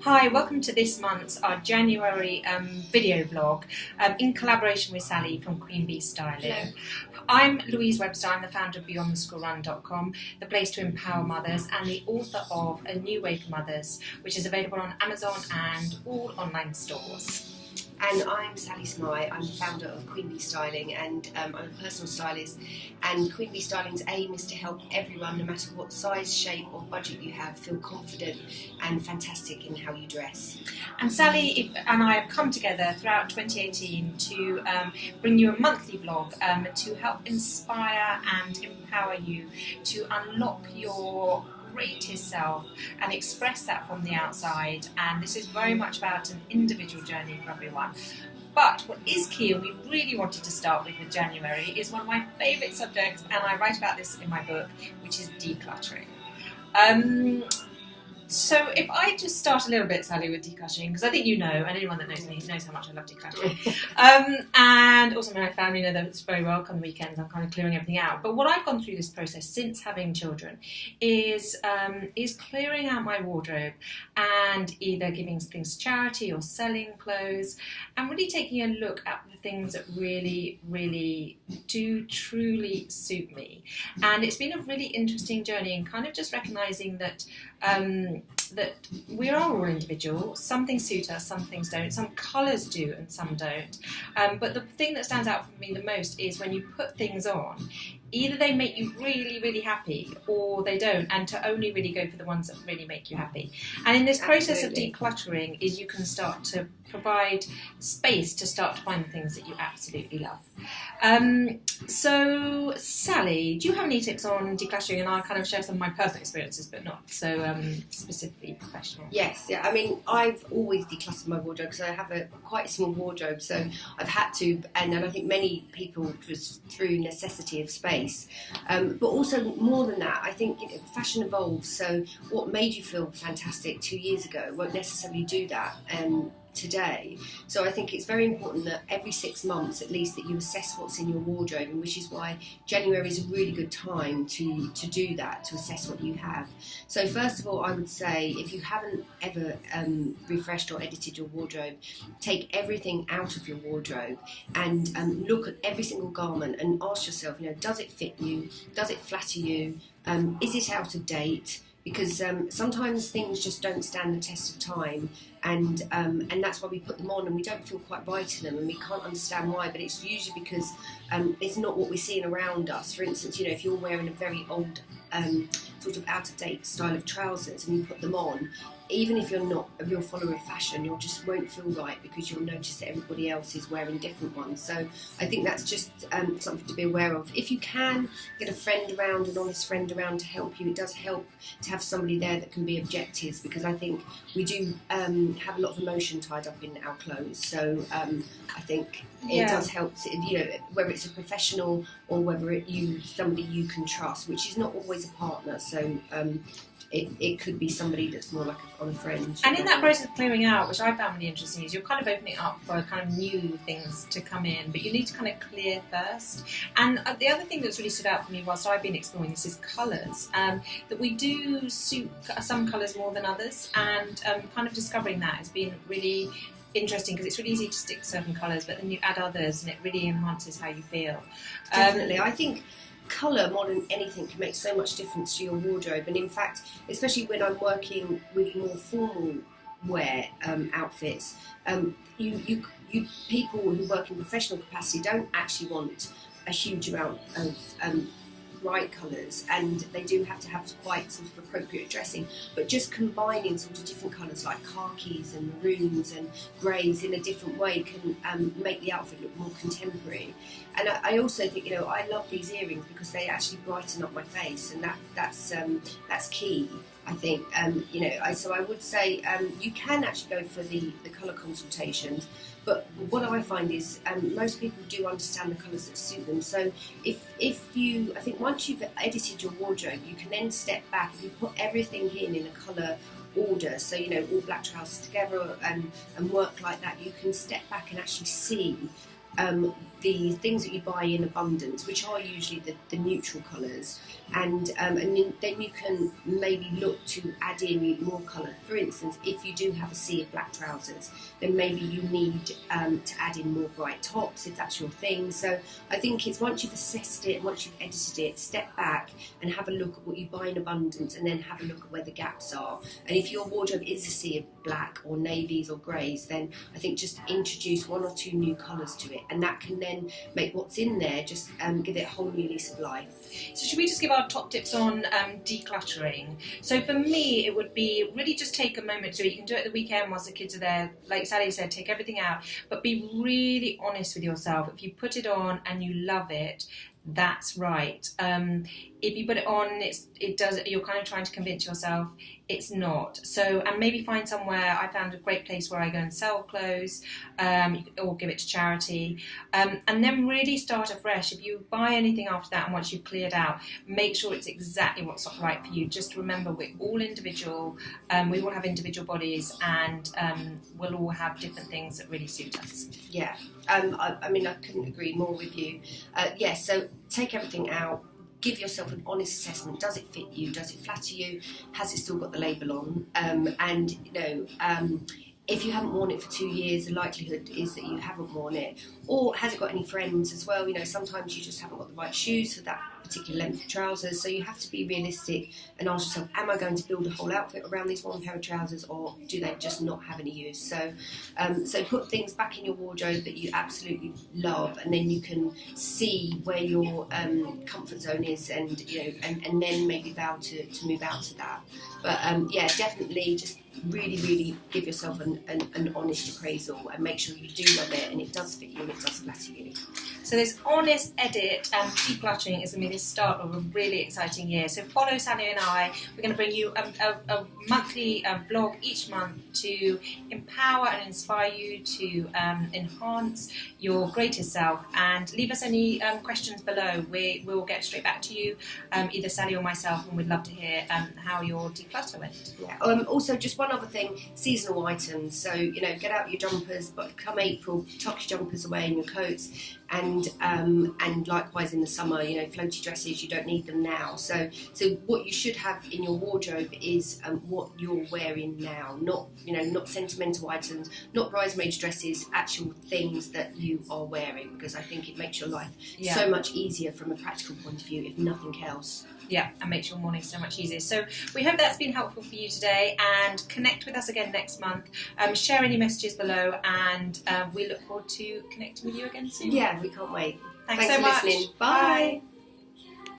Hi, welcome to this month's our January video vlog in collaboration with Sally from Queen Bee Styling. Hello. I'm Louise Webster, I'm the founder of Beyondtheschoolrun.com, the place to empower mothers, and the author of A New Way for Mothers, which is available on Amazon and all online stores. And I'm Sally Smy. I'm the founder of Queen Bee Styling, and I'm a personal stylist. And Queen Bee Styling's aim is to help everyone, no matter what size, shape or budget you have, feel confident and fantastic in how you dress. And Sally and I have come together throughout 2018 to bring you a monthly vlog to help inspire and empower you to unlock your greatest self and express that from the outside. And this is very much about an individual journey for everyone. But what is key, and we really wanted to start with January, is one of my favourite subjects, and I write about this in my book, which is decluttering. So if I just start a little bit, Sally, with decluttering, because I think you know, and anyone that knows me knows how much I love decluttering. And also my family know that it's very well. Come weekends, I'm kind of clearing everything out. But what I've gone through this process since having children is clearing out my wardrobe and either giving things to charity or selling clothes, and really taking a look at the things that really, really do truly suit me. And it's been a really interesting journey, and kind of just recognising that that we are all individual. Some things suit us, some things don't. Some colours do and some don't. But the thing that stands out for me the most is when you put things on, either they make you really, really happy or they don't, and to only really go for the ones that really make you happy. And in this process of decluttering is you can start to provide space to start to find the things that you absolutely love. So, Sally, do you have any tips on decluttering? And I'll kind of share some of my personal experiences, but not so specifically professional. Yes, yeah. I mean, I've always decluttered my wardrobe because I have a quite small wardrobe, so I've had to, and I think many people just through necessity of space. But also more than that, I think fashion evolves. So what made you feel fantastic 2 years ago won't necessarily do that today. So I think it's very important that every 6 months at least that you assess what's in your wardrobe, and which is why January is a really good time to do that, to assess what you have. So first of all, I would say if you haven't ever refreshed or edited your wardrobe, take everything out of your wardrobe and look at every single garment and ask yourself, does it fit you? Does it flatter you? Is it out of date? Because sometimes things just don't stand the test of time, and that's why we put them on and we don't feel quite right in them, and we can't understand why, but it's usually because it's not what we're seeing around us. For instance, if you're wearing a very old sort of out-of-date style of trousers and you put them on, even if you're not a real follower of fashion, you just won't feel right because you'll notice that everybody else is wearing different ones. So I think that's just something to be aware of. If you can get a friend around, an honest friend around to help you, it does help to have somebody there that can be objective, because I think we do have a lot of emotion tied up in our clothes. So I think it does help to, whether it's a professional or whether somebody you can trust, which is not always a partner. So it could be somebody that's more like on a friend. And in that process of clearing out, which I found really interesting, is you're kind of opening up for kind of new things to come in, but you need to kind of clear first. And the other thing that's really stood out for me whilst I've been exploring this is colours. That we do suit some colours more than others, and kind of discovering that has been really interesting, because it's really easy to stick certain colours, but then you add others and it really enhances how you feel. Definitely. I think colour more than anything can make so much difference to your wardrobe, and in fact, especially when I'm working with more formal wear outfits, you people who work in professional capacity don't actually want a huge amount of bright colours, and they do have to have quite sort of appropriate dressing, but just combining sort of different colours like khakis and maroons and greys in a different way can make the outfit look more contemporary. And I also think, I love these earrings because they actually brighten up my face, and that's key, I think. So I would say you can actually go for the colour consultations, but what I find is most people do understand the colours that suit them. So I think once you've edited your wardrobe, you can then step back. If you put everything in a colour order, so all black trousers together and work like that, you can step back and actually see the things that you buy in abundance, which are usually the neutral colours, and then you can maybe look to add in more colour. For instance, if you do have a sea of black trousers, then maybe you need to add in more bright tops if that's your thing. So I think it's once you've assessed it, once you've edited it, step back and have a look at what you buy in abundance, and then have a look at where the gaps are. And if your wardrobe is a sea of black or navies or greys, then I think just introduce 1 or 2 new colours to it, and that can then make what's in there just give it a whole new lease of life. So should we just give our top tips on decluttering? So for me, it would be really just take a moment to do it. You can do it at the weekend whilst the kids are there. Like Sally said, take everything out, but be really honest with yourself. If you put it on and you love it, that's right. If you put it on, it does. You're kind of trying to convince yourself it's not. So, and maybe find somewhere. I found a great place where I go and sell clothes, or give it to charity, and then really start afresh. If you buy anything after that, and once you've cleared out, make sure it's exactly what's right for you. Just remember, we're all individual. We all have individual bodies, and we'll all have different things that really suit us. Yeah. I mean, I couldn't agree more with you. So take everything out. Give yourself an honest assessment. Does it fit you? Does it flatter you? Has it still got the label on? And if you haven't worn it for 2 years, the likelihood is that you haven't worn it. Or has it got any friends as well? Sometimes you just haven't got the right shoes for that particular length of trousers. So you have to be realistic and ask yourself, am I going to build a whole outfit around these one pair of trousers, or do they just not have any use? So put things back in your wardrobe that you absolutely love, and then you can see where your comfort zone is, and then maybe vow to move out to that. But definitely just really give yourself an honest appraisal, and make sure you do love it and it does fit you and it does flatter you. So this honest edit and decluttering is going to be the start of a really exciting year. So follow Sally and I. We're going to bring you a monthly vlog each month to empower and inspire you to enhance your greatest self. And leave us any questions below. We will get straight back to you, either Sally or myself, and we'd love to hear how your declutter went. Yeah. Also, just one other thing, seasonal items. So, get out your jumpers, but come April, tuck your jumpers away in your coats. And likewise in the summer, floaty dresses, you don't need them now. So what you should have in your wardrobe is what you're wearing now, not sentimental items, not bridesmaid dresses, actual things that you are wearing, because I think it makes your life so much easier from a practical point of view, if nothing else. Yeah, and makes your morning so much easier. So we hope that's been helpful for you today, and connect with us again next month. Share any messages below, and we look forward to connecting with you again soon. Yeah, we can't wait. Thanks so for much. Listening. Bye.